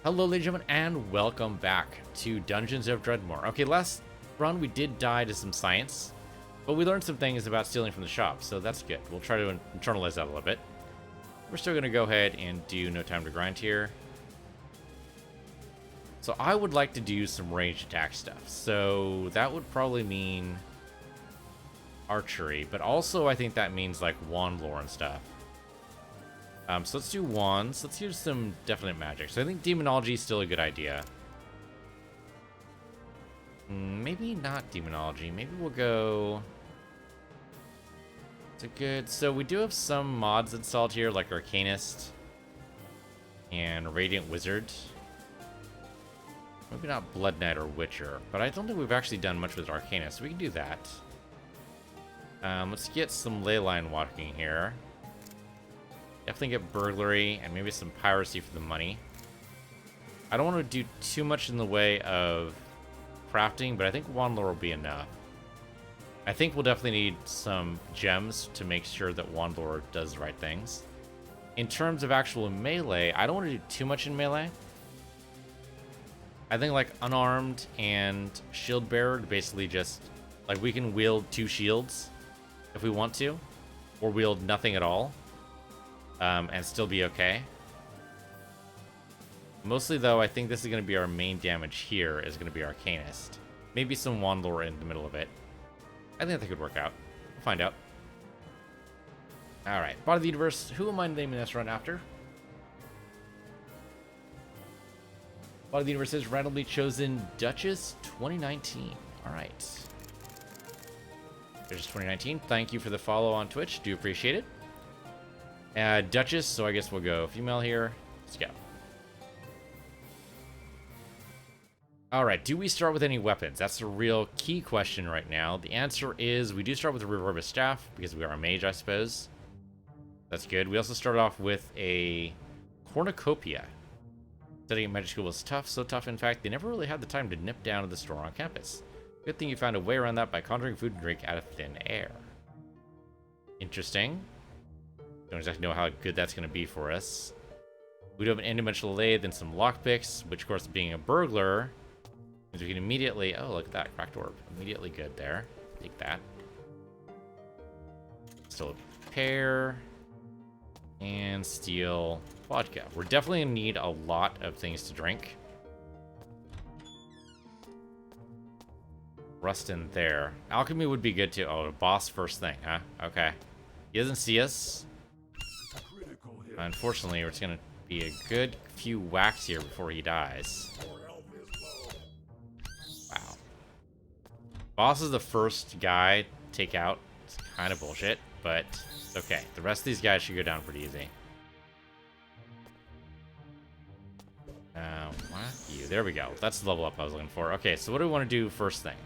Hello, ladies and gentlemen, and welcome back to Dungeons of Dredmor. Okay, last run we did die to some science, but we learned some things about stealing from the shop, so that's good. We'll try to internalize that a little bit. We're still going to go ahead and do No Time to Grind here. So I would like to do some ranged attack stuff, so that would probably mean archery, but also I think that means like wand lore and stuff. So let's do wands. Let's use some definite magic. So I think demonology is still a good idea. Maybe not demonology. Maybe we'll go... It's a good... So we do have some mods installed here, like Arcanist and Radiant Wizard. Maybe not Blood Knight or Witcher, but I don't think we've actually done much with Arcanist, so we can do that. Let's get some Leyline walking here. Definitely get burglary and maybe some piracy for the money. I don't want to do too much in the way of crafting, but I think wand lore will be enough. I think we'll definitely need some gems to make sure that wand lore does the right things. In terms of actual melee, I don't want to do too much in melee. I think like unarmed and shield bearer, basically just like we can wield 2 shields if we want to, or wield nothing at all. And still be okay. Mostly, though, I think this is going to be our main damage here, is going to be Arcanist. Maybe some wand lore in the middle of it. I think that could work out. We'll find out. Alright, Body of the Universe. Who am I naming this run after? Body of the Universe is randomly chosen Duchess 2019. Alright. Duchess 2019, thank you for the follow on Twitch. Do appreciate it. Duchess, so I guess we'll go female here. Let's go. Alright, do we start with any weapons? That's a real key question right now. The answer is we do start with a Reverbus Staff, because we are a mage, I suppose. That's good. We also start off with a Cornucopia. Studying at magic school was tough, so tough in fact, they never really had the time to nip down to the store on campus. Good thing you found a way around that by conjuring food and drink out of thin air. Interesting. Don't exactly know how good that's going to be for us. We do have an n-dimensional lathe and some lockpicks, which of course being a burglar means we can immediately... Oh, look at that. Cracked orb. Immediately good there. Take that. Still a pear. And steal vodka. We're definitely going to need a lot of things to drink. Rust in there. Alchemy would be good too. Oh, the boss first thing, huh? Okay. He doesn't see us. Unfortunately, it's going to be a good few whacks here before he dies. Wow. Boss is the first guy to take out. It's kind of bullshit, but it's okay. The rest of these guys should go down pretty easy. You. There we go. That's the level up I was looking for. Okay, so what do we want to do first thing?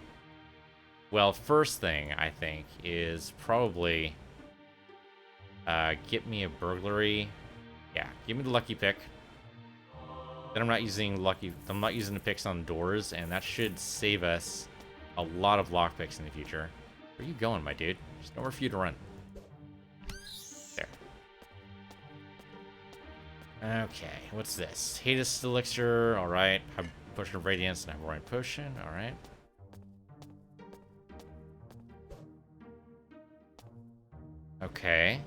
Well, first thing, I think, is probably... get me a burglary. Yeah, give me the lucky pick. Then I'm not using the picks on doors, and that should save us a lot of lockpicks in the future. Where are you going, my dude? There's nowhere for you to run. There. Okay, what's this? Hades Elixir, alright. Potion of Radiance and Hemorrhoid Potion, alright. Okay.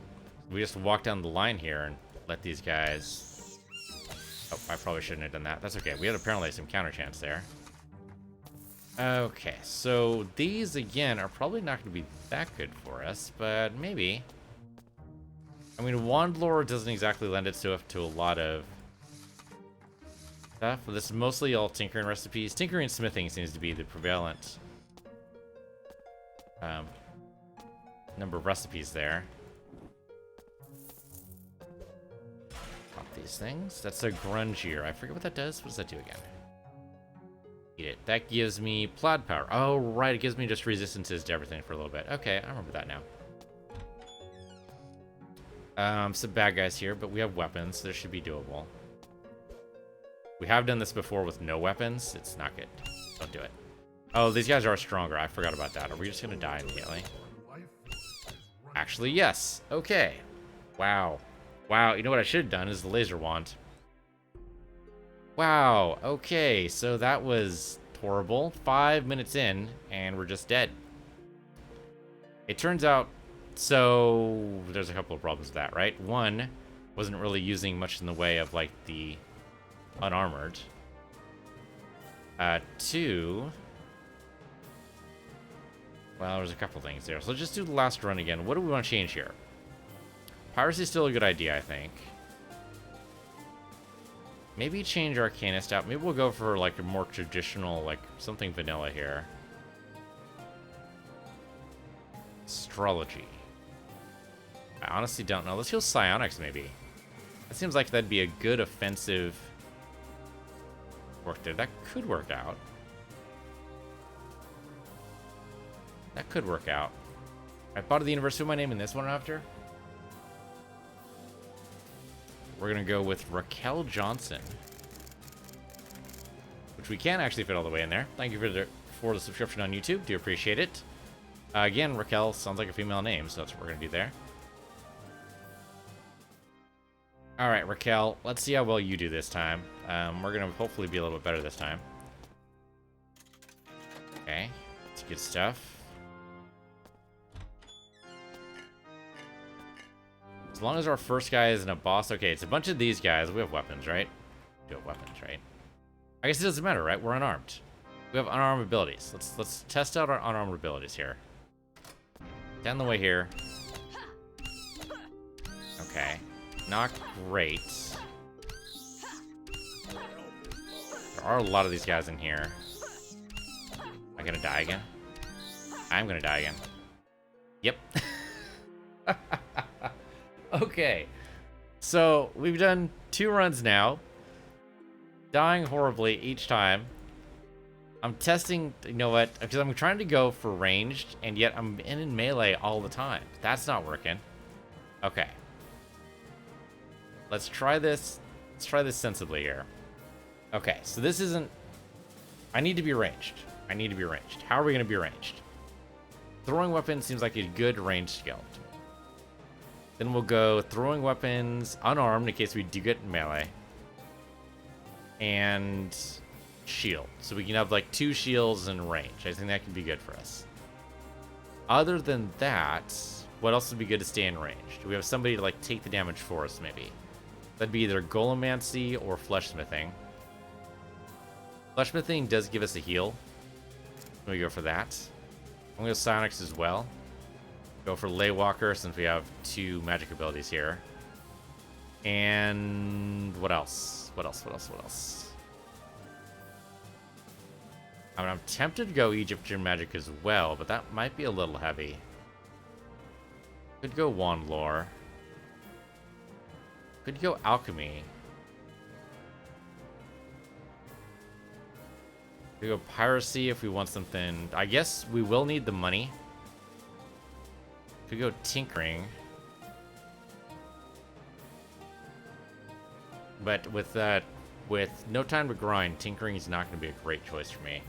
We just walk down the line here and let these guys... Oh, I probably shouldn't have done that. That's okay. We had apparently some counter chance there. Okay, so these, again, are probably not going to be that good for us, but maybe. I mean, wand lore doesn't exactly lend itself to a lot of stuff. This is mostly all tinkering recipes. Tinkering and smithing seems to be the prevalent number of recipes there. These things. That's a grungier. I forget what that does. What does that do again? Eat it. That gives me plaid power. Oh, right. It gives me just resistances to everything for a little bit. Okay, I remember that now. Some bad guys here, but we have weapons, so this should be doable. We have done this before with no weapons. It's not good. Don't do it. Oh, these guys are stronger. I forgot about that. Are we just going to die immediately? Actually, yes. Okay. Wow. Wow, you know what I should have done is the laser wand. Wow, okay, so that was horrible. 5 minutes in, and we're just dead. It turns out, so there's a couple of problems with that, right? One, wasn't really using much in the way of, like, the unarmored. Two, well, there's a couple things there. So let's just do the last run again. What do we want to change here? Piracy is still a good idea, I think. Maybe change Arcanist out. Maybe we'll go for, like, a more traditional, like, something vanilla here. Astrology. I honestly don't know. Let's go Psionics, maybe. That seems like that'd be a good offensive work there. That could work out. That could work out. I bought the universe. Who am I naming this one after? We're going to go with Raquel Johnson. Which we can actually fit all the way in there. Thank you for the subscription on YouTube. Do appreciate it. Again, Raquel sounds like a female name, so that's what we're going to do there. Alright, Raquel. Let's see how well you do this time. We're going to hopefully be a little bit better this time. Okay. That's good stuff. As long as our first guy isn't a boss. Okay, it's a bunch of these guys. We have weapons, right? We have weapons, right? I guess it doesn't matter, right? We're unarmed. We have unarmed abilities. Let's test out our unarmed abilities here. Down the way here. Okay. Not great. There are a lot of these guys in here. Am I gonna die again? I'm gonna die again. Yep. Okay. So, we've done 2 runs now. Dying horribly each time. I'm testing, you know what? Because I'm trying to go for ranged, and yet I'm in melee all the time. That's not working. Okay. Let's try this. Let's try this sensibly here. Okay, so this isn't... I need to be ranged. I need to be ranged. How are we going to be ranged? Throwing weapons seems like a good ranged skill to me. Then we'll go throwing weapons unarmed in case we do get melee. And shield. So we can have like 2 shields in range. I think that can be good for us. Other than that, what else would be good to stay in range? Do we have somebody to like take the damage for us maybe? That'd be either Golemancy or Fleshsmithing. Fleshsmithing does give us a heal. We go for that. I'm going to go Psionics as well. Go for Laywalker since we have 2 magic abilities here. And what else? What else? I mean, I'm tempted to go Egyptian magic as well, but that might be a little heavy. Could go Wand Lore. Could go Alchemy. Could go Piracy if we want something. I guess we will need the money. Could go Tinkering. But with no time to grind, Tinkering is not going to be a great choice for me.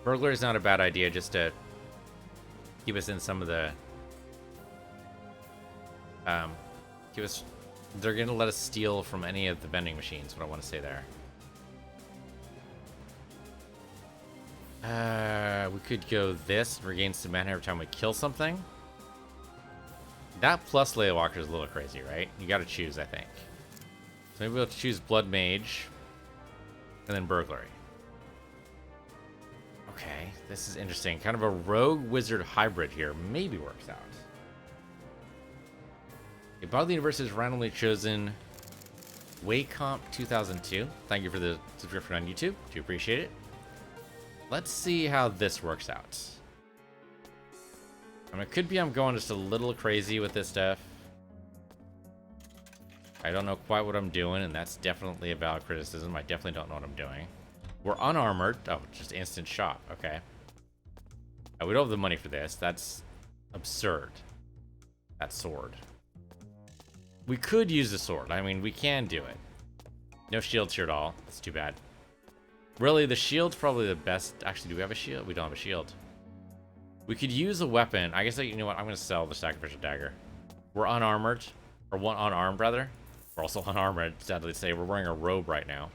Burglar is not a bad idea just to keep us in some of the... They're going to let us steal from any of the vending machines, what I want to say there. We could go this and regain some mana every time we kill something. That plus Laywalker is a little crazy, right? You gotta choose, I think. So maybe we'll choose Blood Mage. And then Burglary. Okay, this is interesting. Kind of a rogue wizard hybrid here. Maybe works out. A Bodily Universe is randomly chosen. Waycomp 2002. Thank you for the subscription on YouTube. Do appreciate it. Let's see how this works out. I mean, it could be I'm going just a little crazy with this stuff. I don't know quite what I'm doing, and that's definitely a valid criticism. I definitely don't know what I'm doing. We're unarmored. Oh, just instant shot. Okay. We don't have the money for this. That's absurd. That sword. We could use the sword. I mean, we can do it. No shields here at all. That's too bad. Really, the shield's probably the best. Actually, do we have a shield? We don't have a shield. We could use a weapon. I guess, you know what? I'm going to sell the sacrificial dagger. We're unarmored. Or unarmed, rather. We're also unarmored, sadly to say. We're wearing a robe right now.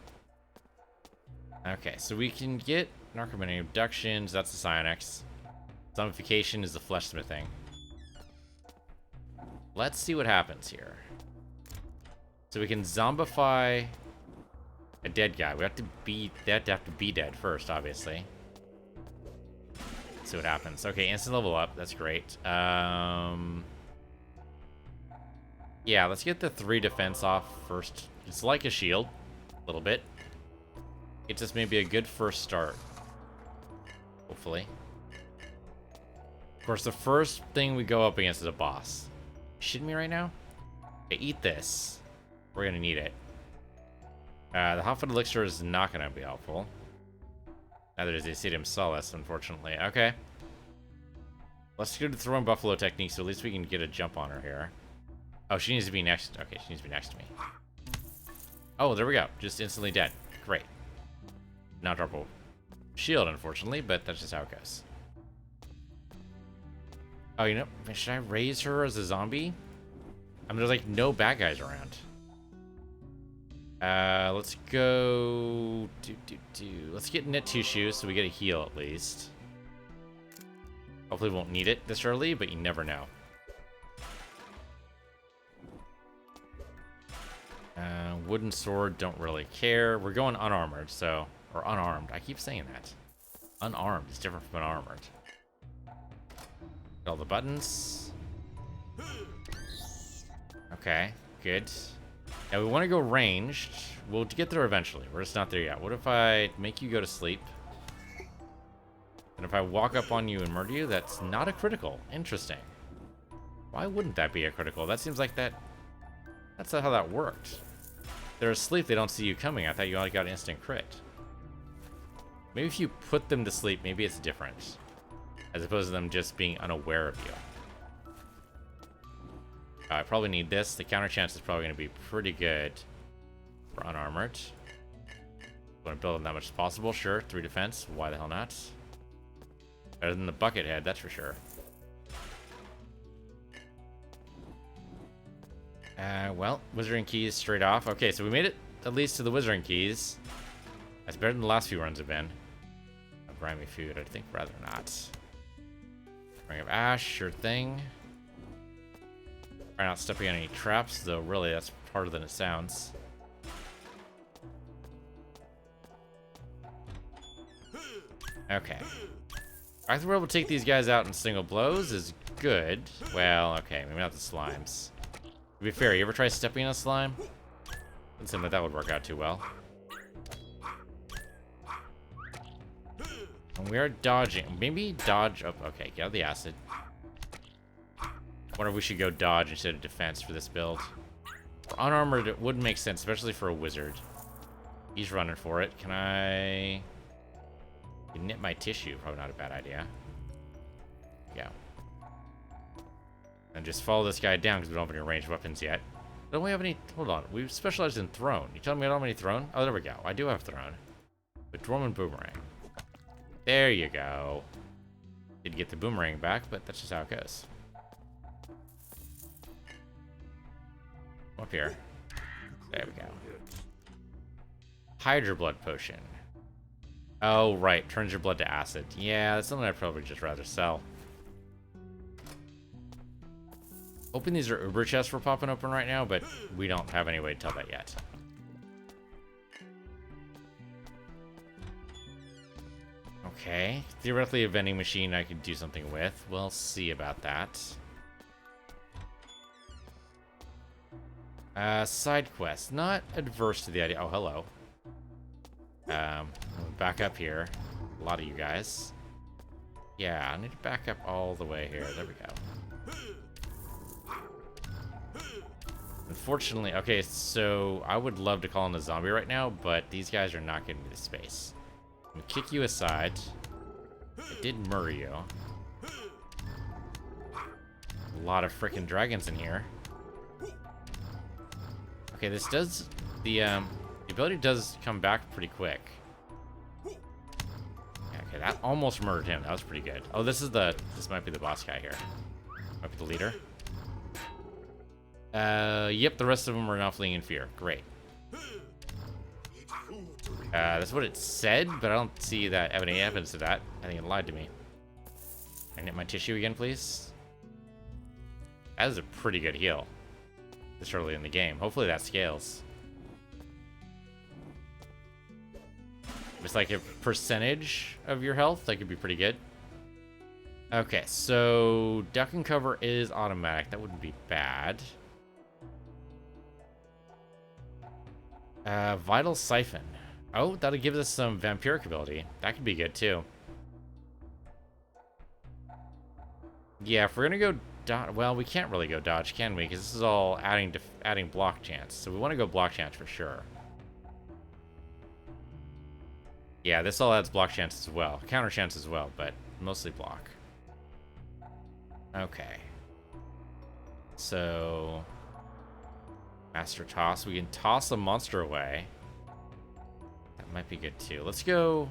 Okay, so we can get narcomantic abductions. That's the Psionex. Zombification is the flesh smithing. Let's see what happens here. So we can zombify a dead guy. We have to be dead first, obviously. Let's see what happens. Okay, instant level up. That's great. Yeah, let's get the 3 defense off first. It's like a shield, a little bit. It's just maybe a good first start. Hopefully. Of course, the first thing we go up against is a boss. You shitting me right now? Okay, eat this. We're gonna need it. The hot-foot elixir is not gonna be helpful. Neither is the Acidium Solace, unfortunately. Okay. Let's go to the throwing buffalo technique, so at least we can get a jump on her here. Oh, she needs to be next. Okay, she needs to be next to me. Oh, there we go. Just instantly dead. Great. Not drop a shield, unfortunately, but that's just how it goes. Oh, you know, should I raise her as a zombie? I mean, there's like no bad guys around. Let's go. Let's get knit tissue so we get a heal at least. Hopefully, we won't need it this early, but you never know. Wooden sword, don't really care. We're going unarmored, so. Or unarmed. I keep saying that. Unarmed is different from unarmored. All the buttons. Okay, good. Now we want to go ranged. We'll get there eventually. We're just not there yet. What if I make you go to sleep? And if I walk up on you and murder you, that's not a critical. Interesting. Why wouldn't that be a critical? That seems like that... That's not how that worked. They're asleep, they don't see you coming. I thought you only got instant crit. Maybe if you put them to sleep, maybe it's different. As opposed to them just being unaware of you. I probably need this. The counter chance is probably going to be pretty good for unarmored. Want to build in that much as possible? Sure. 3 defense. Why the hell not? Better than the bucket head, that's for sure. Well, Wizarding Keys straight off. Okay, so we made it at least to the Wizarding Keys. That's better than the last few runs have been. Grimy food, I think rather not. Ring of Ash, sure thing. Try not stepping on any traps, though really that's harder than it sounds. Okay. I think we're able to take these guys out in single blows is good. Well, okay, maybe not the slimes. To be fair, you ever try stepping on a slime? Doesn't seem like that would work out too well. And we are dodging. Maybe dodge up. Okay, get out of the acid. Wonder if we should go dodge instead of defense for this build. For unarmored, it would make sense, especially for a wizard. He's running for it. Can I knit my tissue? Probably not a bad idea. Yeah. And just follow this guy down because we don't have any ranged weapons yet. Don't we have any? Hold on. We've specialized in thrown. You telling me I don't have any thrown? Oh, there we go. I do have thrown. But Dredmor boomerang. There you go. Did get the boomerang back, but that's just how it goes. Up here. There we go. Hydra blood potion. Oh, right. Turns your blood to acid. Yeah, that's something I'd probably just rather sell. Hoping these are Uber chests we're popping open right now, but we don't have any way to tell that yet. Okay. Theoretically, a vending machine I could do something with. We'll see about that. Side quest. Not adverse to the idea. Oh, hello. Back up here. A lot of you guys. Yeah, I need to back up all the way here. There we go. Unfortunately, okay, so I would love to call in a zombie right now, but these guys are not giving me the space. I'm gonna kick you aside. I did murder you. A lot of freaking dragons in here. Okay, this does... The ability does come back pretty quick. Yeah, okay, that almost murdered him. That was pretty good. Oh, this might be the boss guy here. Might be the leader. Yep, the rest of them are now fleeing in fear. Great. That's what it said, but I don't see that any evidence of that. I think it lied to me. Can I hit my tissue again, please? That is a pretty good heal this early in the game. Hopefully that scales. It's like a percentage of your health. That could be pretty good. Okay, so duck and cover is automatic. That wouldn't be bad. Vital Siphon. Oh, that'll give us some vampiric ability. That could be good too. Yeah, if we're gonna go dodge, well, we can't really go dodge, can we? Because this is all adding block chance. So we want to go block chance for sure. Yeah, this all adds block chance as well, counter chance as well, but mostly block. Okay. So master toss. We can toss a monster away. That might be good too. Let's go.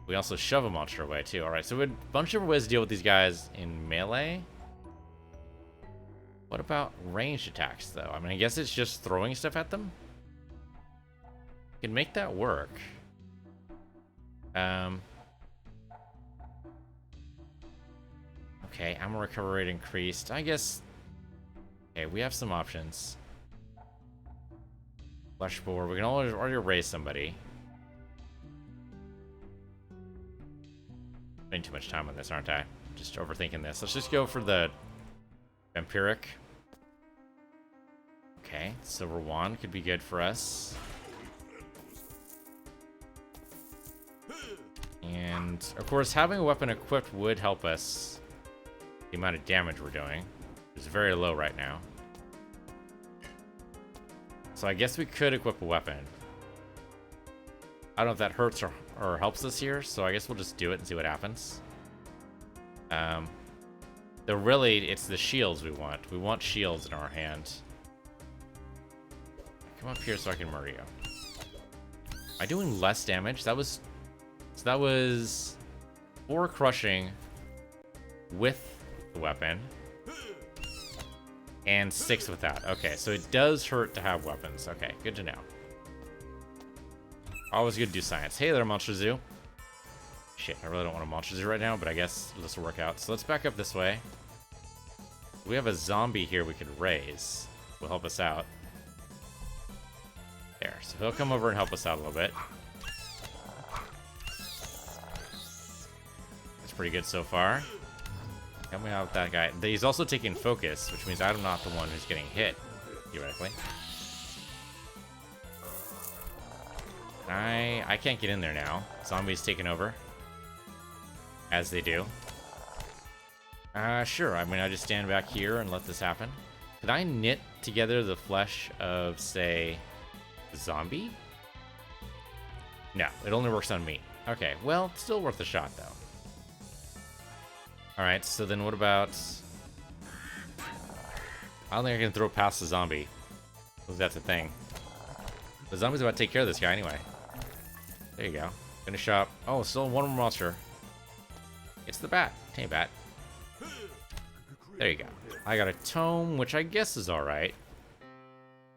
We also shove a monster away too. All right, so we had a bunch of ways to deal with these guys in melee. What about ranged attacks though? I mean, I guess it's just throwing stuff at them. We can make that work. Okay, ammo recovery rate increased. I guess. Okay, we have some options. Flesh bore. We can already raise somebody. Spending too much time on this, aren't I? Just overthinking this. Let's just go for the vampiric. Okay, silver wand could be good for us. And of course, having a weapon equipped would help us. The amount of damage we're doing is very low right now. So I guess we could equip a weapon. I don't know if that hurts or helps us here, so I guess we'll just do it and see what happens. Though really, it's the shields we want. We want shields in our hand. Come up here so I can murder you. Am I doing less damage? So that was 4 crushing with the weapon. And 6 without. Okay, so it does hurt to have weapons. Okay, good to know. Always good to do science. Hey there, Monster Zoo. Shit, I really don't want a Monster Zoo right now, but I guess this will work out. So let's back up this way. We have a zombie here we could raise. Will help us out. There, so he'll come over and help us out a little bit. That's pretty good so far. Help me out with that guy. He's also taking focus, which means I'm not the one who's getting hit, theoretically. I can't get in there now. Zombies taking over. As they do. Sure. I mean, I just stand back here and let this happen. Could I knit together the flesh of, say, a zombie? No, it only works on meat. Okay, well, still worth a shot, though. Alright, so then what about... I don't think I can throw past the zombie. Because that's the thing. The zombie's about to take care of this guy anyway. There you go. Finish up. Oh, still one more monster. It's the bat. Hey, bat. There you go. I got a tome, which I guess is alright.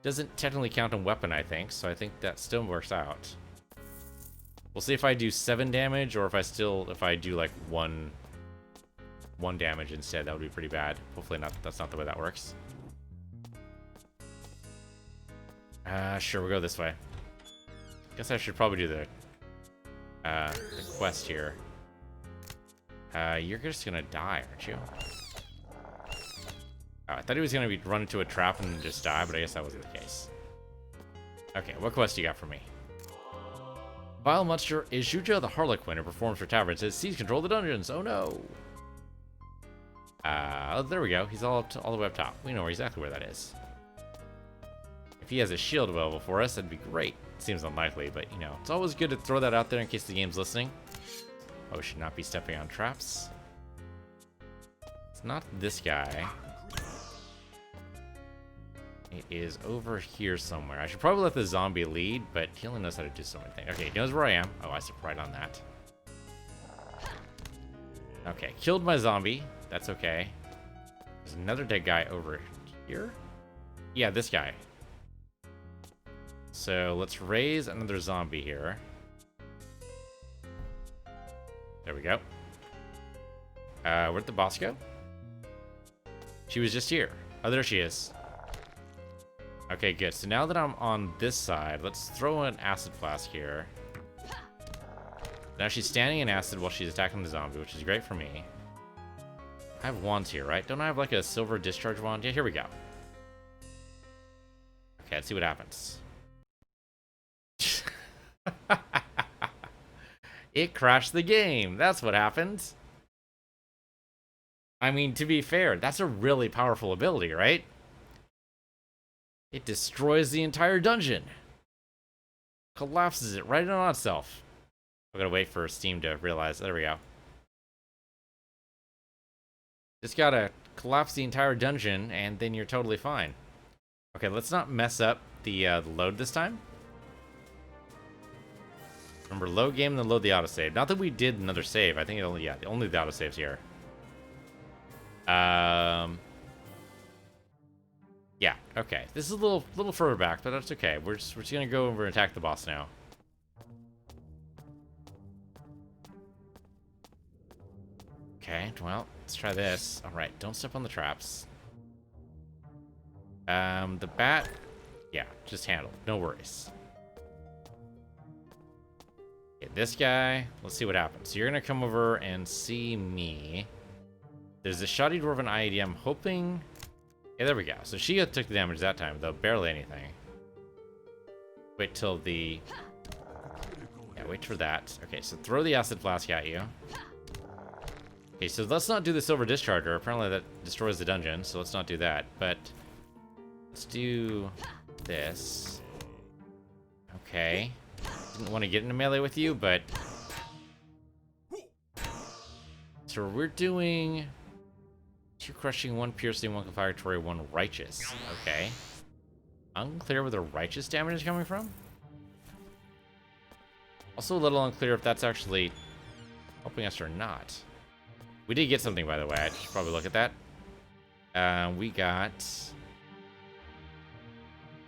Doesn't technically count on weapon, I think, so I think that still works out. We'll see if I do 7 damage, or if I do like 1 damage instead. That would be pretty bad. Hopefully not. That's not the way that works. Sure, we'll go this way. Guess I should probably do the quest here. You're just gonna die, aren't you? Oh, I thought he was gonna run into a trap and just die, but I guess that wasn't the case. Okay, what quest you got for me? Vile monster is Shujo the Harlequin who performs for taverns. Says seize control of the dungeons. Oh no! Oh, there we go. He's all the way up top. We know exactly where that is. If he has a shield available for us, that'd be great. Seems unlikely, but you know, it's always good to throw that out there in case the game's listening. Oh, should not be stepping on traps. It's not this guy. It is over here somewhere. I should probably let the zombie lead, but he only knows how to do so many things. Okay, he knows where I am. Oh, I stepped right on that. Okay, killed my zombie. That's okay. There's another dead guy over here. Yeah, this guy. So let's raise another zombie here. There we go. Where'd the boss go? She was just here. Oh, there she is. Okay, good. So now that I'm on this side, let's throw an acid flask here. Now she's standing in acid while she's attacking the zombie, which is great for me. I have wands here, right? Don't I have like a silver discharge wand? Yeah, here we go. Okay, let's see what happens. It crashed the game. That's what happened. I mean, to be fair, that's a really powerful ability, right? It destroys the entire dungeon. Collapses it right on itself. We're gonna wait for Steam to realize. There we go. Just gotta collapse the entire dungeon, and then you're totally fine. Okay, let's not mess up the load this time. Remember, load game, then load the autosave. Not that we did another save. I think it only, yeah, only the autosave's here. Yeah, okay. This is a little further back, but that's okay. We're just gonna go over and attack the boss now. Okay, well, let's try this. Alright, don't step on the traps. The bat, yeah, just handle. No worries. Okay, this guy, let's see what happens. So you're gonna come over and see me. There's a shoddy dwarven IED. I'm hoping... Yeah, there we go. So she took the damage that time, though. Barely anything. Wait till the... Yeah, wait for that. Okay, so throw the acid flask at you. Okay, so let's not do the silver discharger. Apparently that destroys the dungeon, so let's not do that. But let's do this. Okay. Didn't want to get into melee with you, but... So we're doing... 2 crushing, 1 piercing, 1 conflagratory, 1 righteous. Okay. Unclear where the righteous damage is coming from. Also a little unclear if that's actually helping us or not. We did get something, by the way. I should probably look at that. We got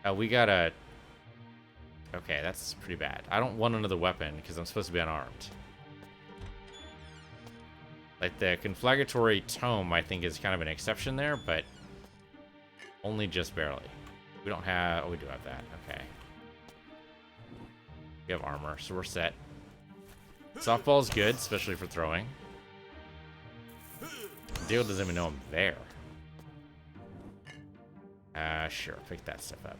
a... Okay, that's pretty bad. I don't want another weapon because I'm supposed to be unarmed. Like, the conflagratory tome, I think, is kind of an exception there, but only just barely. We don't have... Oh, we do have that. Okay. We have armor, so we're set. Softball's good, especially for throwing. Deal doesn't even know I'm there. Sure. Pick that stuff up.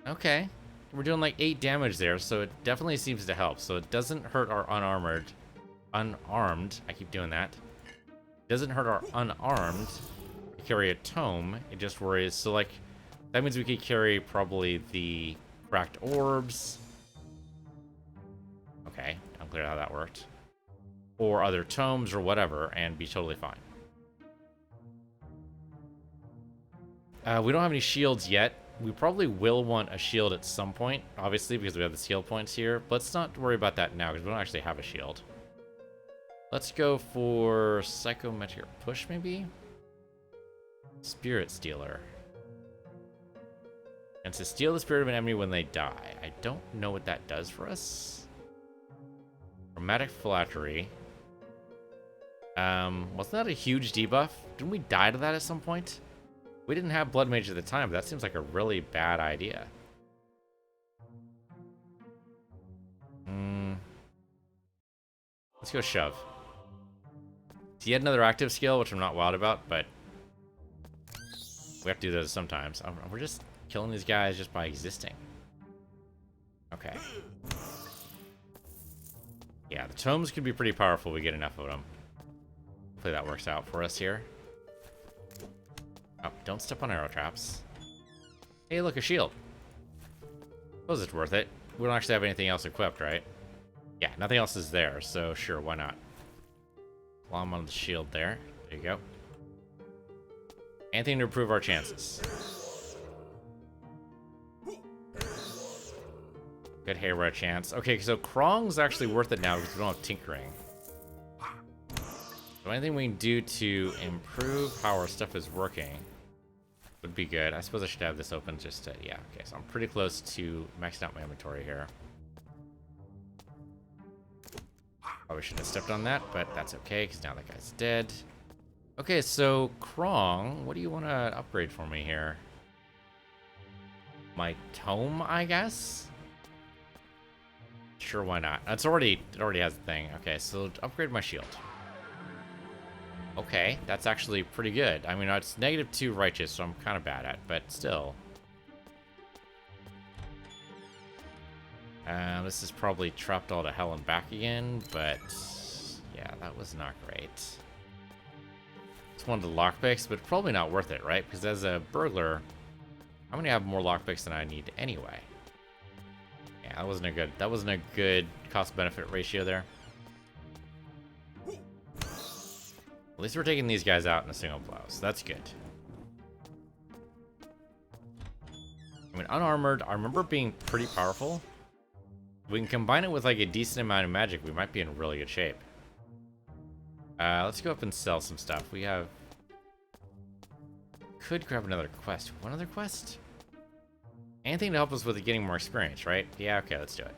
Okay. We're doing like 8 damage there, so it definitely seems to help. So it doesn't hurt our unarmed. I keep doing that. It doesn't hurt our unarmed to carry a tome. It just worries. So like, that means we could carry probably the cracked orbs. Okay, unclear how that worked. Or other tomes or whatever, and be totally fine. We don't have any shields yet. We probably will want a shield at some point, obviously, because we have the skill points here. But let's not worry about that now, because we don't actually have a shield. Let's go for Psychometric Push, maybe? Spirit Stealer. And to steal the spirit of an enemy when they die. I don't know what that does for us. Chromatic Flattery. Wasn't that a huge debuff? Didn't we die to that at some point? We didn't have Blood Mage at the time, but that seems like a really bad idea. Let's go Shove. He had another active skill, which I'm not wild about, but we have to do those sometimes. We're just killing these guys just by existing. Okay. Yeah, the tomes could be pretty powerful if we get enough of them. Hopefully that works out for us here. Oh, don't step on arrow traps. Hey, look, a shield. Suppose it's worth it. We don't actually have anything else equipped, right? Yeah, nothing else is there, so sure, why not? Climb on the shield there. There you go. Anything to improve our chances. Good haywire chance. Okay, so Krong's actually worth it now because we don't have tinkering. So anything we can do to improve how our stuff is working would be good. I suppose I should have this open just to, yeah, okay, so I'm pretty close to maxing out my inventory here. Probably shouldn't have stepped on that, but that's okay, because now that guy's dead. Okay, so Krong, what do you want to upgrade for me here? My tome, I guess? Sure, why not? It already has a thing. Okay, so upgrade my shield. Okay, that's actually pretty good. I mean, it's -2 righteous, so I'm kind of bad at, but still. This is probably trapped all to hell and back again, but yeah, that was not great. It's one of the lockpicks, but probably not worth it, right? Because as a burglar, I'm gonna have more lockpicks than I need anyway. Yeah, that wasn't a good cost-benefit ratio there. At least we're taking these guys out in a single blow, so that's good. I mean, unarmored, I remember being pretty powerful. If we can combine it with like a decent amount of magic, we might be in really good shape. Let's go up and sell some stuff. We have... Could grab another quest. One other quest? Anything to help us with getting more experience, right? Yeah, okay, let's do it.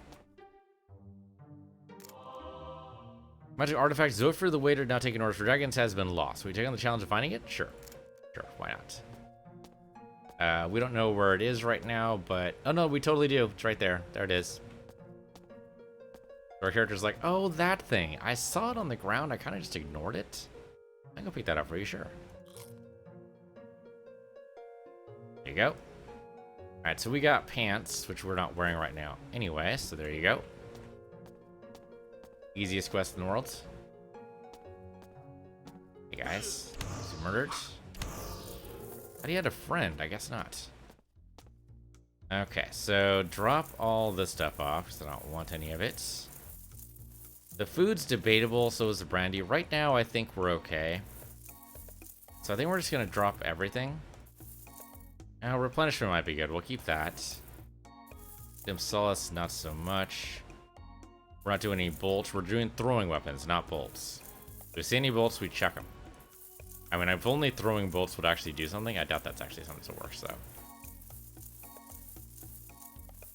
Magic artifact, Zofir the Waiter, now taking orders for dragons, has been lost. We take on the challenge of finding it? Sure. Sure, why not? We don't know where it is right now, but... Oh no, we totally do. It's right there. There it is. Our character's like, oh, that thing. I saw it on the ground. I kind of just ignored it. I can go pick that up for you, sure. There you go. Alright, so we got pants, which we're not wearing right now. Anyway, so there you go. Easiest quest in the world. Hey guys, is he murdered? Thought he had a friend. I guess not. Okay, so drop all this stuff off because I don't want any of it. The food's debatable, so is the brandy. Right now, I think we're okay. So I think we're just gonna drop everything. Now, replenishment might be good. We'll keep that. Dim Solace, not so much. We're not doing any bolts. We're doing throwing weapons, not bolts. If we see any bolts, we chuck them. I mean, if only throwing bolts would actually do something, I doubt that's actually something that works, though.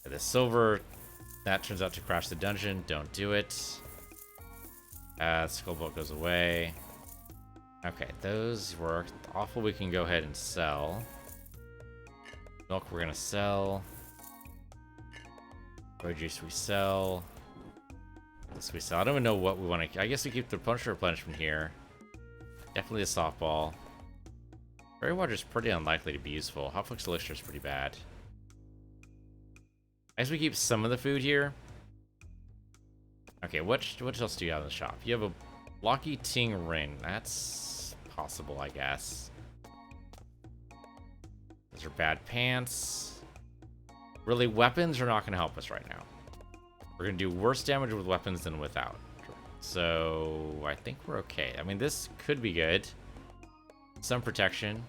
The silver, that turns out to crash the dungeon. Don't do it. Skull bolt goes away. Okay, those work. The offal we can go ahead and sell. Milk we're gonna sell. Road juice we sell. This we sell. I don't even know what we want to... I guess we keep the punch replenishment here. Definitely a softball. Fairy water is pretty unlikely to be useful. Hotflix elixir is pretty bad. I guess we keep some of the food here. Okay, what else do you have in the shop? You have a Blocky Ting ring. That's possible, I guess. Those are bad pants. Really, weapons are not going to help us right now. We're going to do worse damage with weapons than without. So, I think we're okay. I mean, this could be good. Some protection.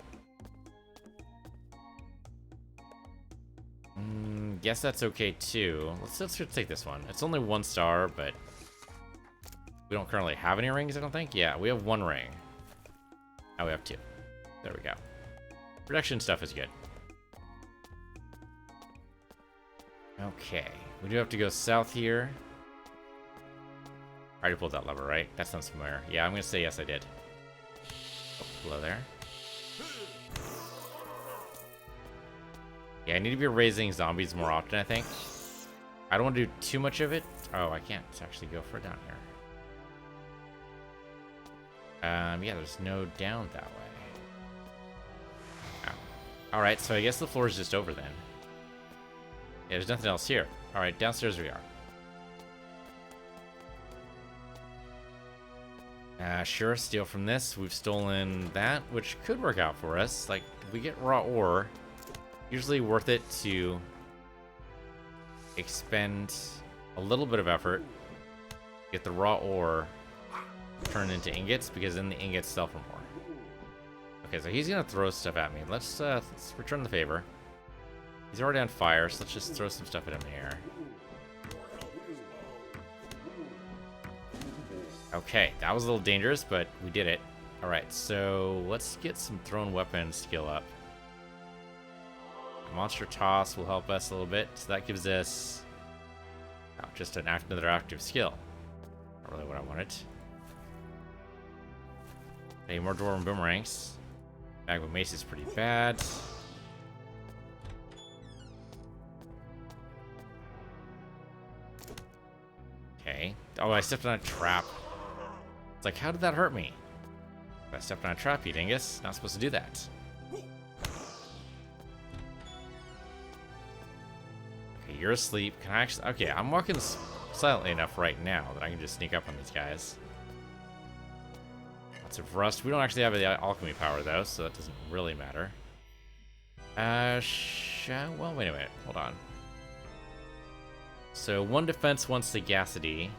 Guess that's okay, too. Let's take this one. It's only 1 star, but... we don't currently have any rings, I don't think. Yeah, we have 1 ring. Now we have 2. There we go. Protection stuff is good. Okay. We do have to go south here. I already pulled that lever, right? That sounds familiar. Yeah, I'm going to say yes, I did. Oh, hello there. Yeah, I need to be raising zombies more often, I think. I don't want to do too much of it. Oh, I can't actually go for down here. Yeah, there's no down that way. Oh. Alright, so I guess the floor is just over then. Yeah, there's nothing else here. Alright, downstairs we are. Sure, steal from this. We've stolen that, which could work out for us. Like, if we get raw ore, usually worth it to expend a little bit of effort, get the raw ore turned into ingots, because then the ingots sell for more. Okay, so he's gonna throw stuff at me. Let's return the favor. He's already on fire, so let's just throw some stuff at him here. Okay, that was a little dangerous, but we did it. Alright, so let's get some thrown weapon skill up. Monster Toss will help us a little bit. So that gives us just another active skill. Not really what I wanted. Hey, more Dwarven Boomerangs. Magma Mace is pretty bad. Okay. Oh, I stepped on a trap. It's like, how did that hurt me? I stepped on a trap, you dingus. Not supposed to do that. Okay, you're asleep. Can I actually... Okay, I'm walking silently enough right now that I can just sneak up on these guys. Lots of rust. We don't actually have the alchemy power, though, so that doesn't really matter. Well, wait a minute. Hold on. So, 1 defense, 1 sagacity.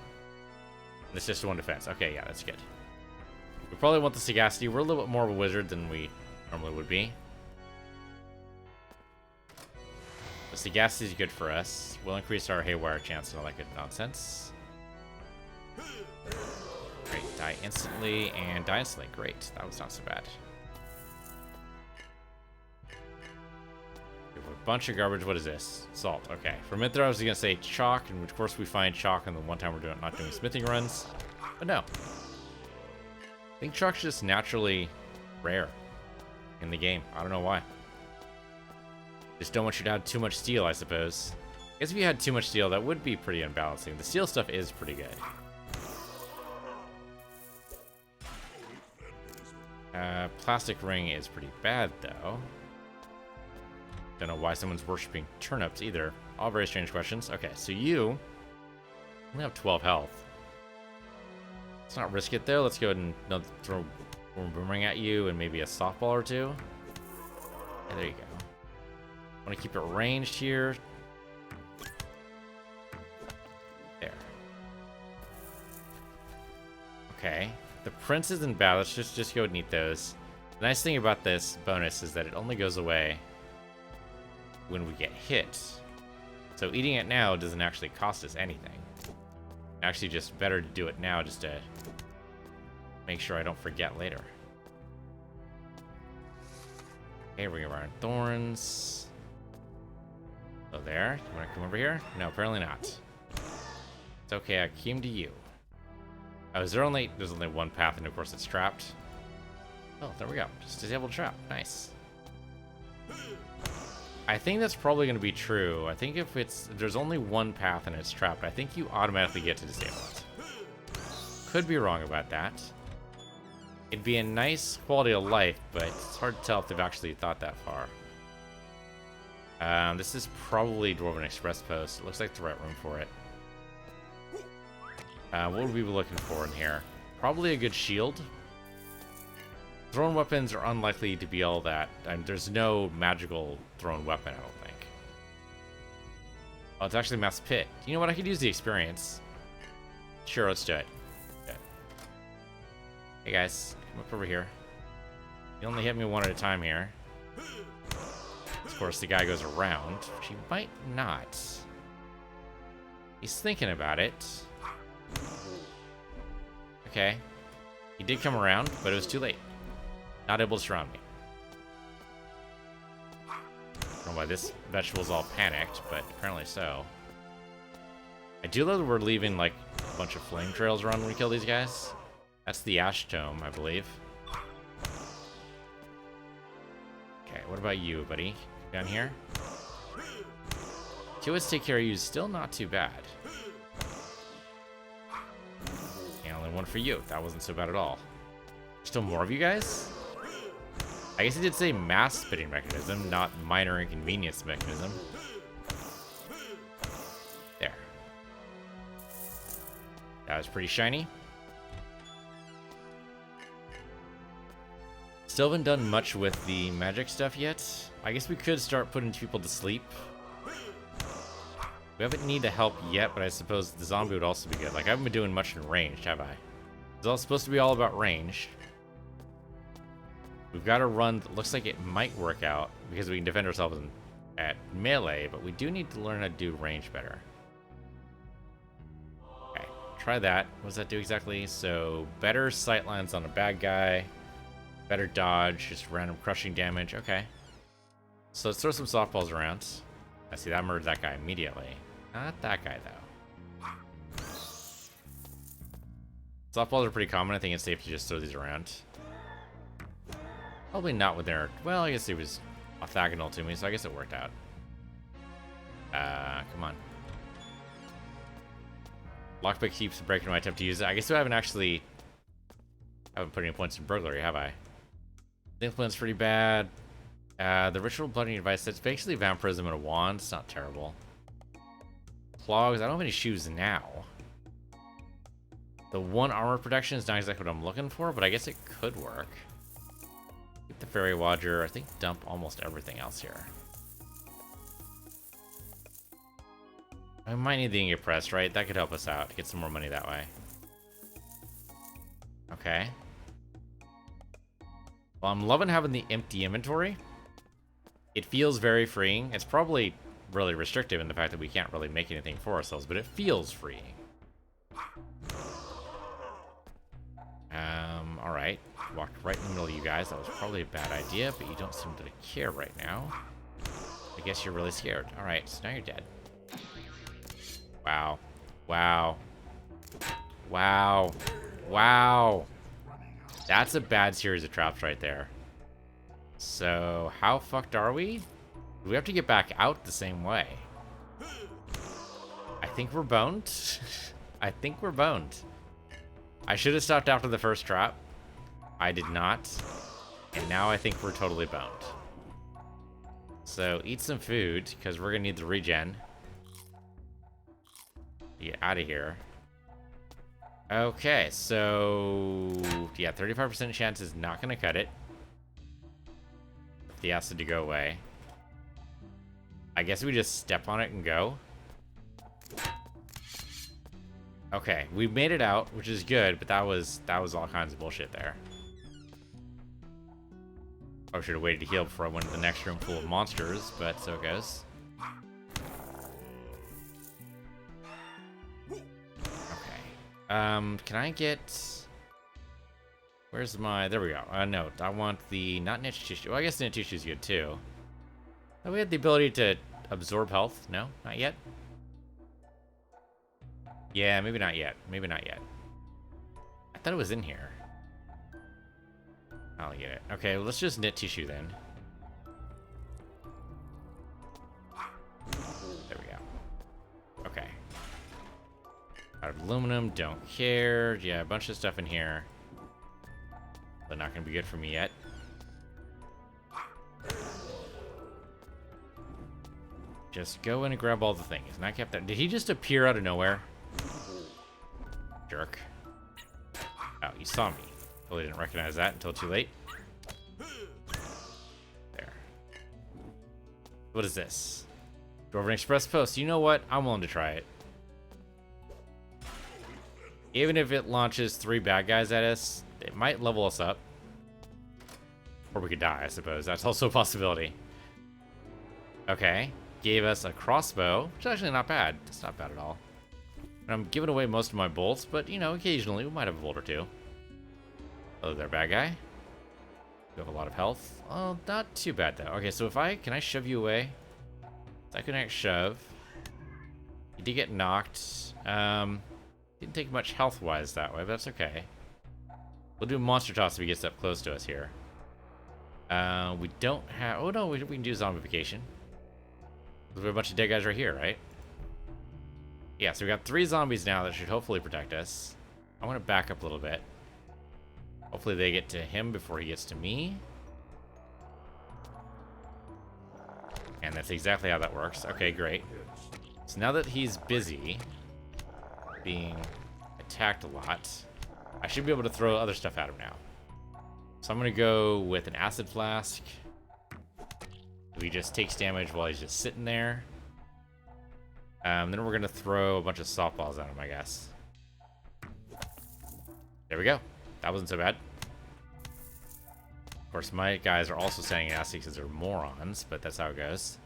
It's just 1 defense. Okay, yeah, that's good. We probably want the sagacity. We're a little bit more of a wizard than we normally would be. The sagacity is good for us. We'll increase our haywire chance and all that good nonsense. Great, die instantly and die instantly. Great, that was not so bad. We have a bunch of garbage. What is this? Salt. Okay. For a minute there, I was gonna say chalk, and of course we find chalk on the one time we're not doing smithing runs, but no. I think chalk's just naturally rare in the game. I don't know why. Just don't want you to have too much steel, I suppose. I guess if you had too much steel, that would be pretty unbalancing. The steel stuff is pretty good. Plastic ring is pretty bad, though. Don't know why someone's worshipping turnips either. All very strange questions. Okay, so you only have 12 health. Let's not risk it, though. Let's go ahead and throw a boomerang at you and maybe a softball or two. Yeah, there you go. Want to keep it ranged here. There. Okay. The prince isn't bad. Let's just go ahead and eat those. The nice thing about this bonus is that it only goes away when we get hit. So eating it now doesn't actually cost us anything. Actually, just better to do it now just to make sure I don't forget later. Okay, we're gonna run thorns. Oh, there. You wanna come over here? No, apparently not. It's okay, I came to you. Oh, there's only 1 path, and of course it's trapped. Oh, there we go. Just disable trap. Nice. I think that's probably going to be true. I think if there's only 1 path and it's trapped, I think you automatically get to disable it. Could be wrong about that. It'd be a nice quality of life, but it's hard to tell if they've actually thought that far. This is probably Dwarven Express Post. It looks like the right room for it. What would we be looking for in here? Probably a good shield. Thrown weapons are unlikely to be all that. There's no magical thrown weapon, I don't think. Oh, it's actually Mass Pit. You know what? I could use the experience. Sure, let's do it. Okay. Hey guys, come up over here. You only hit me 1 at a time here. Of course, the guy goes around, which he might not. He's thinking about it. Okay. He did come around, but it was too late. Not able to surround me. I don't know why this vegetable's all panicked, but apparently so. I do love that we're leaving, like, a bunch of flame trails around when we kill these guys. That's the Ash Tome, I believe. Okay, what about you, buddy? Down here? 2 hits take care of you is still not too bad. And only 1 for you. That wasn't so bad at all. Still more of you guys? I guess it did say mass spitting mechanism, not minor inconvenience mechanism. There. That was pretty shiny. Still haven't done much with the magic stuff yet. I guess we could start putting people to sleep. We haven't need to help yet, but I suppose the zombie would also be good. Like, I haven't been doing much in range, have I? It's all supposed to be all about range. We've got a run that looks like it might work out because we can defend ourselves at melee, but we do need to learn how to do range better. Okay, try that. What does that do exactly? So, better sightlines on a bad guy. Better dodge, just random crushing damage. Okay. So let's throw some softballs around. I see that murdered that guy immediately. Not that guy, though. Softballs are pretty common. I think it's safe to just throw these around. Probably not with their... Well, I guess he was orthogonal to me, so I guess it worked out. Come on. Lockpick keeps breaking my attempt to use it. I guess I haven't actually... I haven't put any points in burglary, have I? Influence pretty bad. The ritual bludgeoning device, that's basically vampirism and a wand. It's not terrible. Clogs, I don't have any shoes now. The one armor protection is not exactly what I'm looking for, but I guess it could work. Keep the fairy watcher. I think dump almost everything else here. I might need the ingot press, right? That could help us out. Get some more money that way. Okay. Well, I'm loving having the empty inventory. It feels very freeing. It's probably really restrictive in the fact that we can't really make anything for ourselves, but it feels freeing. Alright. Walked right in the middle of you guys. That was probably a bad idea, but you don't seem to care right now. I guess you're really scared. Alright, so now you're dead. Wow. Wow. Wow. Wow. That's a bad series of traps right there. So, how fucked are we? Do we have to get back out the same way? I think we're boned. I think we're boned. I should have stopped after the first trap. I did not. And now I think we're totally boned. So, eat some food, because we're going to need the regen. Get out of here. Okay, so... Yeah, 35% chance is not going to cut it. The acid to go away. I guess we just step on it and go. Okay, we made it out, which is good, but that was all kinds of bullshit there. I should have waited to heal before I went to the next room full of monsters, but so it goes. Okay. Can I get... Where's my... There we go. No, I want the... Not niche tissue. Well, I guess niche tissue is good, too. Oh, we had the ability to absorb health. No? Not yet? Yeah, maybe not yet. Maybe not yet. I thought it was in here. I'll get it. Okay, well, let's just knit tissue then. There we go. Okay. Out of aluminum, don't care. Yeah, a bunch of stuff in here. But not gonna be good for me yet. Just go in and grab all the things. And I kept that. Did he just appear out of nowhere? Jerk. Oh, you saw me. Totally didn't recognize that until too late. There. What is this? Dwarven Express Post. You know what? I'm willing to try it. Even if it launches 3 bad guys at us, it might level us up. Or we could die, I suppose. That's also a possibility. Okay. Gave us a crossbow, which is actually not bad. It's not bad at all. And I'm giving away most of my bolts, but, you know, occasionally we might have a bolt or two. Hello there, bad guy. You have a lot of health. Oh, not too bad, though. Okay, so if I... Can I shove you away? I can shove. You did get knocked. Didn't take much health-wise that way, but that's okay. We'll do a monster toss if he gets up close to us here. We don't have... Oh, no, we can do zombification. We have a bunch of dead guys right here, right? Yeah, so we got 3 zombies now that should hopefully protect us. I want to back up a little bit. Hopefully they get to him before he gets to me. And that's exactly how that works. Okay, great. So now that he's busy being attacked a lot, I should be able to throw other stuff at him now. So I'm going to go with an acid flask. He just takes damage while he's just sitting there. Then we're going to throw a bunch of softballs at him, I guess. There we go. That wasn't so bad. Of course, my guys are also saying acid because they're morons, but that's how it goes.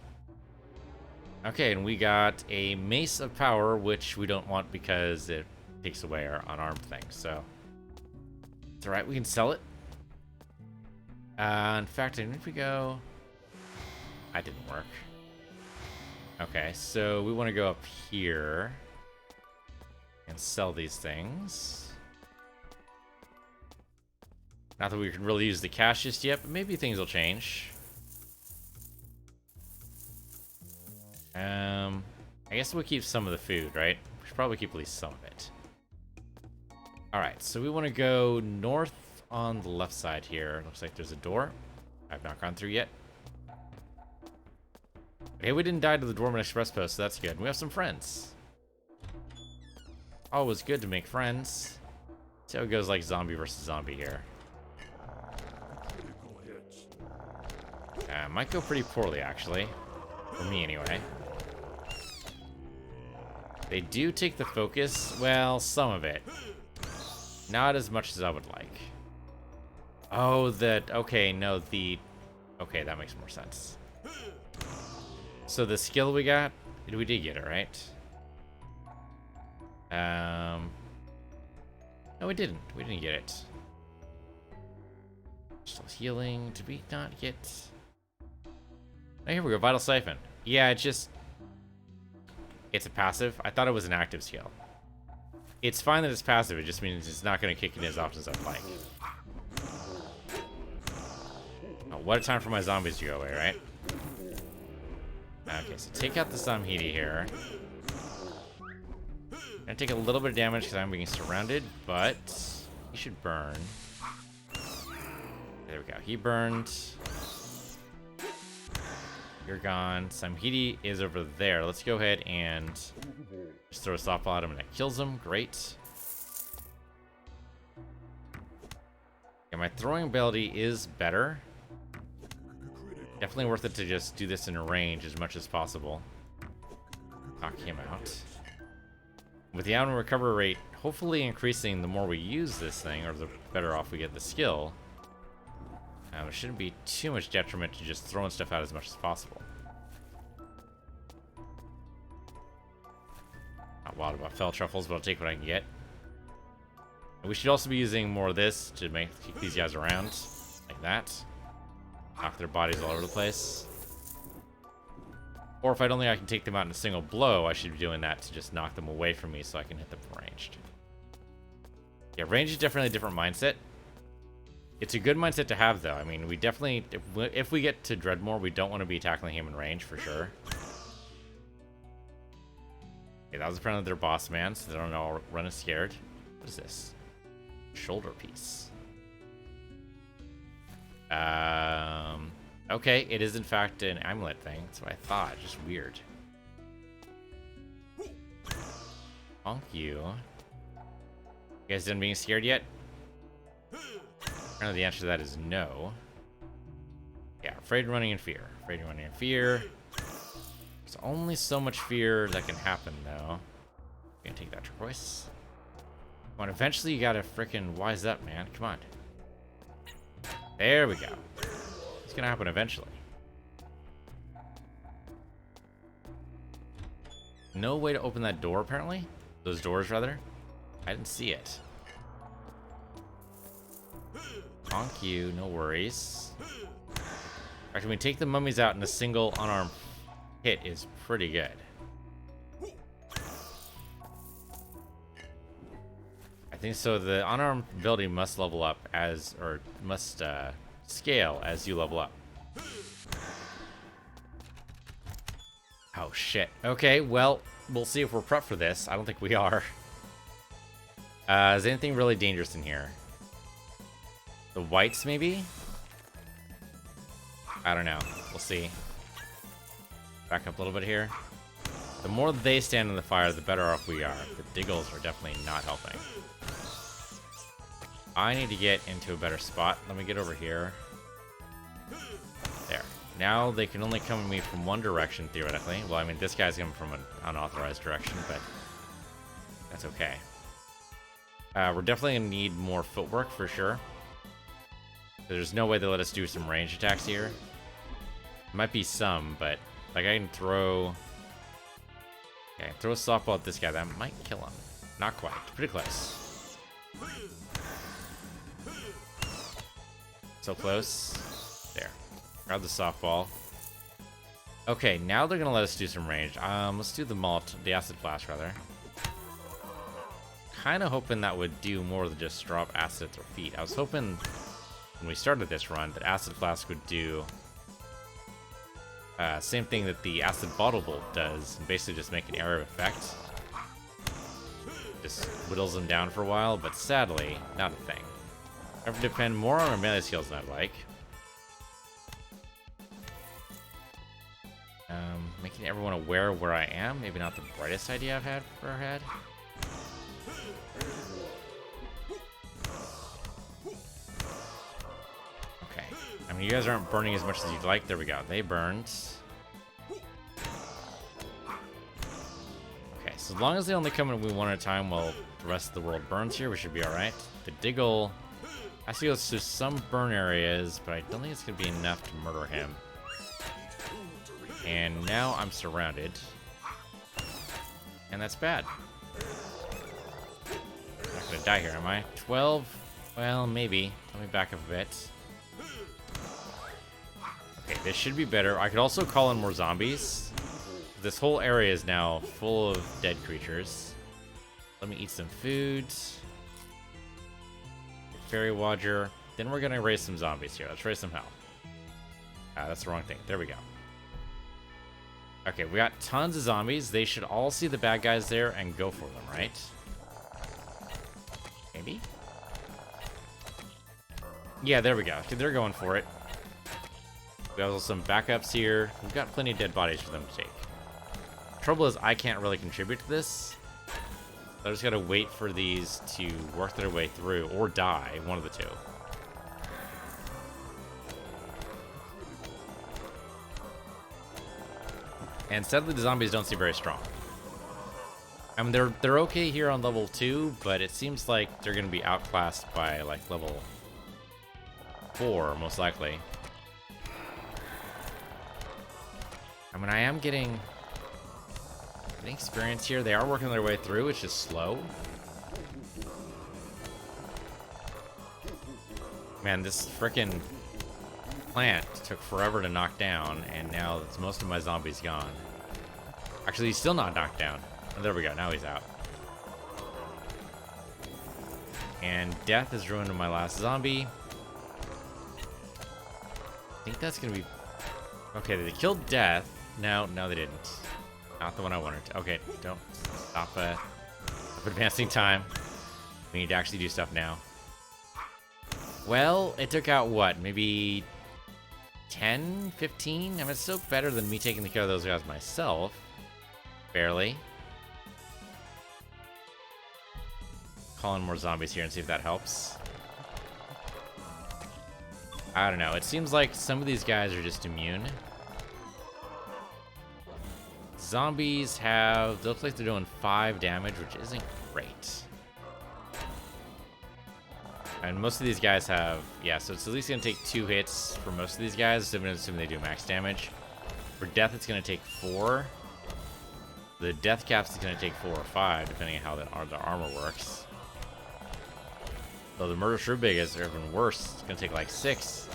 Okay, and we got a Mace of Power, which we don't want because it takes away our unarmed thing. So it's all right. We can sell it. In fact, even if we go, that didn't work. Okay, so we want to go up here and sell these things. Not that we can really use the cash just yet, but maybe things will change. I guess we'll keep some of the food, right? We should probably keep at least some of it. Alright, so we want to go north on the left side here. Looks like there's a door. I've not gone through yet. Okay, we didn't die to the Dwarven Express Post, so that's good. We have some friends. Always good to make friends. See how it goes like zombie versus zombie here. Might go pretty poorly, actually. For me, anyway. They do take the focus. Well, some of it. Not as much as I would like. Oh, okay, no, okay, that makes more sense. So the skill we got, we did get it, right? No, we didn't. We didn't get it. Still healing. Did we not get... Oh, here we go. Vital Siphon. Yeah, it's a passive. I thought it was an active skill. It's fine that it's passive. It just means it's not going to kick in as often as I'd like. Oh, what a time for my zombies to go away, right? Okay, so take out the Samhiti here. Gonna take a little bit of damage because I'm being surrounded, but he should burn. There we go. He burned. You're gone. Samhiti is over there. Let's go ahead and just throw a softball at him and that kills him. Great. Yeah, my throwing ability is better. Definitely worth it to just do this in range as much as possible. Knock him out. With the item recovery rate hopefully increasing the more we use this thing, or the better off we get the skill. It shouldn't be too much detriment to just throwing stuff out as much as possible. Not wild about fell truffles, but I'll take what I can get. And we should also be using more of this to keep these guys around, like that. Knock their bodies all over the place. Or if I don't think I can take them out in a single blow, I should be doing that to just knock them away from me so I can hit them from ranged. Yeah, range is definitely a different mindset. It's a good mindset to have, though. I mean, we definitely... If we get to Dredmor, we don't want to be tackling him in range, for sure. Okay, that was apparently their boss man, so they don't know I'll run scared. What is this? Shoulder piece. Okay, it is in fact an amulet thing. That's what I thought. Just weird. Honk you. You guys done being scared yet? Apparently the answer to that is no. Yeah, afraid, running, in fear. Afraid, running, in fear. There's only so much fear that can happen, though. Gonna take that turquoise. Come on, eventually you gotta frickin' wise up, man. Come on. There we go. It's gonna happen eventually. No way to open that door, apparently. Those doors, rather. I didn't see it. Honk you, no worries. Actually, when we take the mummies out in a single unarmed hit is pretty good. I think so. The unarmed ability must level up or must scale as you level up. Oh shit. Okay, well, we'll see if we're prepped for this. I don't think we are. Is anything really dangerous in here? The whites, maybe? I don't know. We'll see. Back up a little bit here. The more they stand in the fire, the better off we are. The Diggles are definitely not helping. I need to get into a better spot. Let me get over here. There. Now they can only come at me from one direction, theoretically. Well, I mean, this guy's coming from an unauthorized direction, but that's okay. We're definitely going to need more footwork for sure. There's no way they let us do some range attacks here. Might be some, but like I can throw... Okay, throw a softball at this guy. That might kill him. Not quite. Pretty close. So close. There. Grab the softball. Okay, now they're gonna let us do some range. Let's do the acid flash rather. Kind of hoping that would do more than just drop acid at their feet. I was hoping when we started this run that acid flask would do same thing that the acid bottle bolt does, and basically just make an area of effect. Just whittles them down for a while, but sadly, not a thing. I have to depend more on our melee skills than I'd like. Making everyone aware of where I am, maybe not the brightest idea I've had for our head. Okay. I mean, you guys aren't burning as much as you'd like. There we go. They burned. Okay, so as long as they only come in one at a time while the rest of the world burns here, we should be alright. The Diggle has to go through some burn areas, but I don't think it's going to be enough to murder him. And now I'm surrounded. And that's bad. I'm not going to die here, am I? 12? Well, maybe. Let me back up a bit. Okay, this should be better. I could also call in more zombies. This whole area is now full of dead creatures. Let me eat some food. Fairy Watcher. Then we're going to raise some zombies here. Let's raise some health. That's the wrong thing. There we go. Okay, we got tons of zombies. They should all see the bad guys there and go for them, right? Maybe? Yeah, there we go. Okay, they're going for it. We have some backups here. We've got plenty of dead bodies for them to take. Trouble is, I can't really contribute to this. I just gotta wait for these to work their way through, or die, one of the two. And sadly, the zombies don't seem very strong. I mean, they're okay here on level 2, but it seems like they're gonna be outclassed by like level 4, most likely. I mean, I am getting experience here. They are working their way through. It's just slow. Man, this frickin' plant took forever to knock down, and now it's most of my zombies gone. Actually, he's still not knocked down. Oh, there we go. Now he's out. And death is ruined my last zombie. I think that's gonna be... Okay, they killed death. No, they didn't. Not the one I wanted to. Okay, don't stop advancing time. We need to actually do stuff now. Well, it took out what? Maybe 10, 15? I mean, it's still better than me taking care of those guys myself. Barely. Call in more zombies here and see if that helps. I don't know. It seems like some of these guys are just immune. Zombies have... They look like they're doing 5 damage, which isn't great. And most of these guys have... Yeah, so it's at least going to take 2 hits for most of these guys, assuming they do max damage. For death, it's going to take 4. The death caps is going to take 4 or 5, depending on how the armor works. Though the murder shrubig is even worse. It's going to take like 6.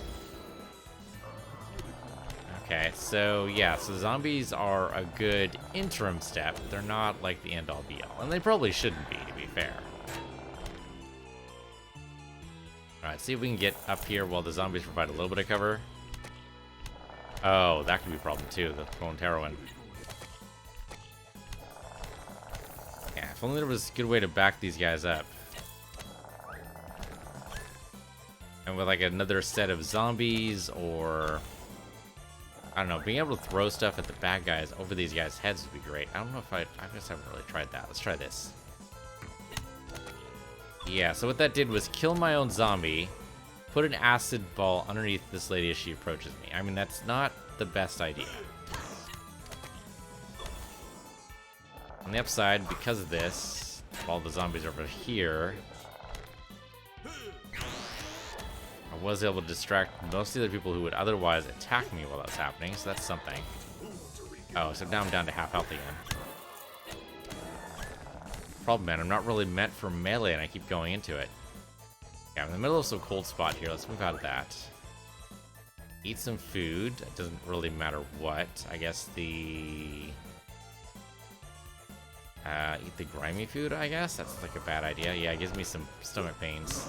Okay, so yeah, so zombies are a good interim step. They're not like the end-all be-all. And they probably shouldn't be, to be fair. Alright, see if we can get up here while the zombies provide a little bit of cover. Oh, that could be a problem too, the clone heroine. Yeah, if only there was a good way to back these guys up. And with like another set of zombies, or... I don't know, being able to throw stuff at the bad guys over these guys' heads would be great. I don't know if I just haven't really tried that. Let's try this. Yeah, so what that did was kill my own zombie, put an acid ball underneath this lady as she approaches me. I mean, that's not the best idea. On the upside, because of this, all the zombies over here, I was able to distract most of the other people who would otherwise attack me while that's happening, so that's something. Oh, so now I'm down to half health again. Problem, man. I'm not really meant for melee, and I keep going into it. Yeah, I'm in the middle of some cold spot here. Let's move out of that. Eat some food. It doesn't really matter what. I guess the... eat the grimy food, I guess? That's like a bad idea. Yeah, it gives me some stomach pains.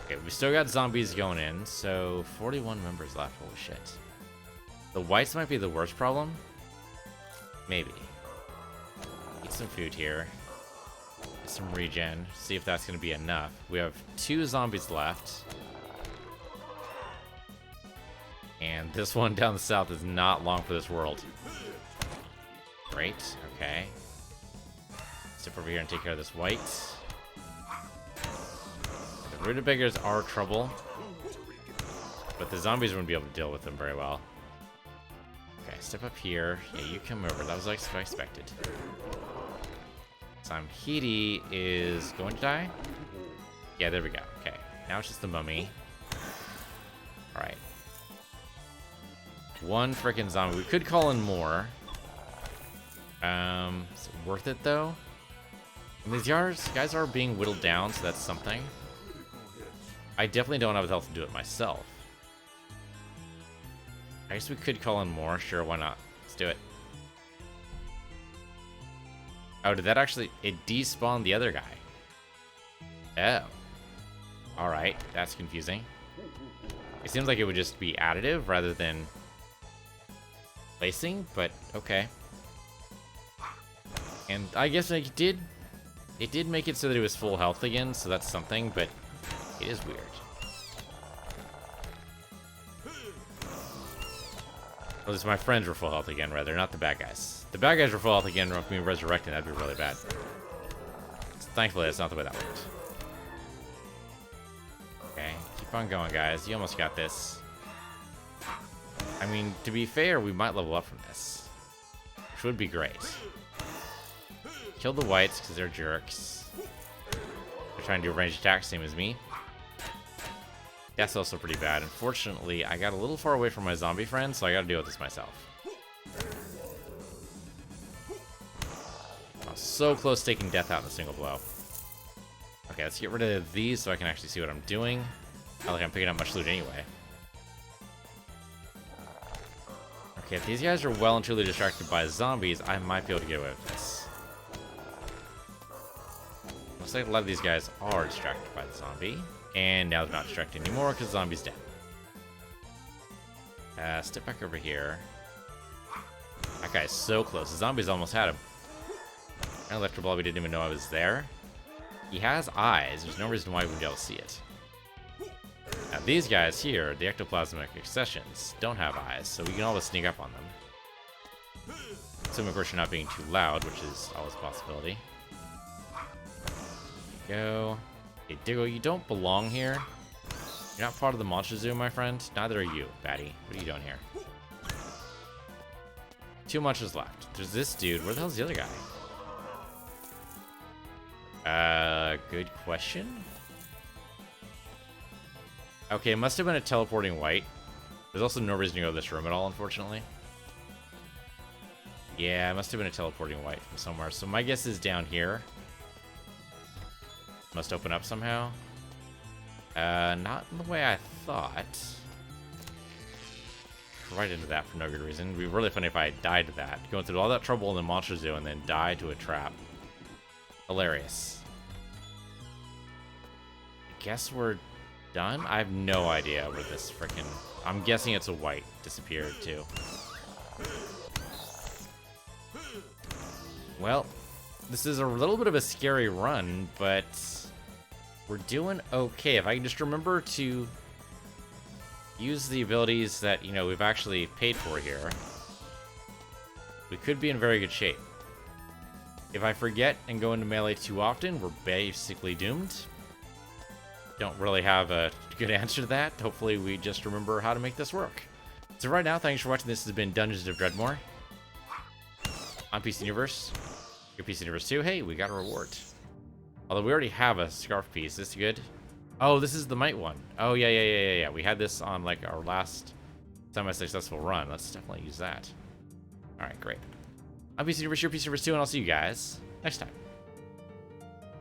Okay, we still got zombies going in, so 41 members left. Holy shit. The whites might be the worst problem. Maybe. Eat some food here. Get some regen. See if that's going to be enough. We have 2 zombies left. And this one down the south is not long for this world. Great. Okay. Step over here and take care of this white. The rutabagas are trouble. But the zombies wouldn't be able to deal with them very well. Okay, step up here. Yeah, you come over. That was like what I expected. Samhiti is going to die? Yeah, there we go. Okay, now it's just the mummy. Alright. 1 freaking zombie. We could call in more. Is it worth it though? And these guys are being whittled down, so that's something. I definitely don't have the health to do it myself. I guess we could call in more. Sure, why not? Let's do it. Oh, did that actually... It despawned the other guy. Oh. Alright, that's confusing. It seems like it would just be additive rather than placing, but okay. And I guess it did make it so that it was full health again, so that's something, but it is weird. At least my friends were full health again, rather, not the bad guys. The bad guys were full health again, with me resurrecting, that'd be really bad. Thankfully, that's not the way that worked. Okay, keep on going, guys. You almost got this. I mean, to be fair, we might level up from this, which would be great. Kill the whites, because they're jerks. They're trying to do ranged attack, same as me. That's also pretty bad. Unfortunately, I got a little far away from my zombie friend, so I gotta deal with this myself. I was so close to taking death out in a single blow. Okay, let's get rid of these so I can actually see what I'm doing. Not like I'm picking up much loot anyway. Okay, if these guys are well and truly distracted by zombies, I might be able to get away with this. Looks like a lot of these guys are distracted by the zombie. And now they're not distracted anymore because the zombie's dead. Step back over here. That guy's so close. The zombies almost had him. I left her Blobby didn't even know I was there. He has eyes. There's no reason why we wouldn't be able to see it. Now these guys here, the ectoplasmic accessions, don't have eyes, so we can always sneak up on them. Assuming, of course, you're not being too loud, which is always a possibility. Go. Hey, Diggle, you don't belong here. You're not part of the monster zoo, my friend. Neither are you, Batty. What are you doing here? 2 monsters left. There's this dude. Where the hell's the other guy? Good question. Okay, it must have been a teleporting white. There's also no reason to go to this room at all, unfortunately. Yeah, it must have been a teleporting white from somewhere. So my guess is down here. Must open up somehow. Not in the way I thought. Right into that for no good reason. It'd be really funny if I died to that. Going through all that trouble in the monster zoo and then die to a trap. Hilarious. I guess we're done? I have no idea where this frickin'... I'm guessing it's a white disappeared too. Well, this is a little bit of a scary run, but we're doing okay. If I can just remember to use the abilities that, you know, we've actually paid for here, we could be in very good shape. If I forget and go into melee too often, we're basically doomed. Don't really have a good answer to that. Hopefully we just remember how to make this work. So right now, thanks for watching. This has been Dungeons of Dredmor. I'm PC Universe. You're PC Universe too. Hey, we got a reward. Although we already have a scarf piece. This good? Oh, this is the mite one. Oh, yeah. We had this on like our last semi-successful run. Let's definitely use that. All right, great. I'm Peace Universe, your Peace Universe 2, and I'll see you guys next time.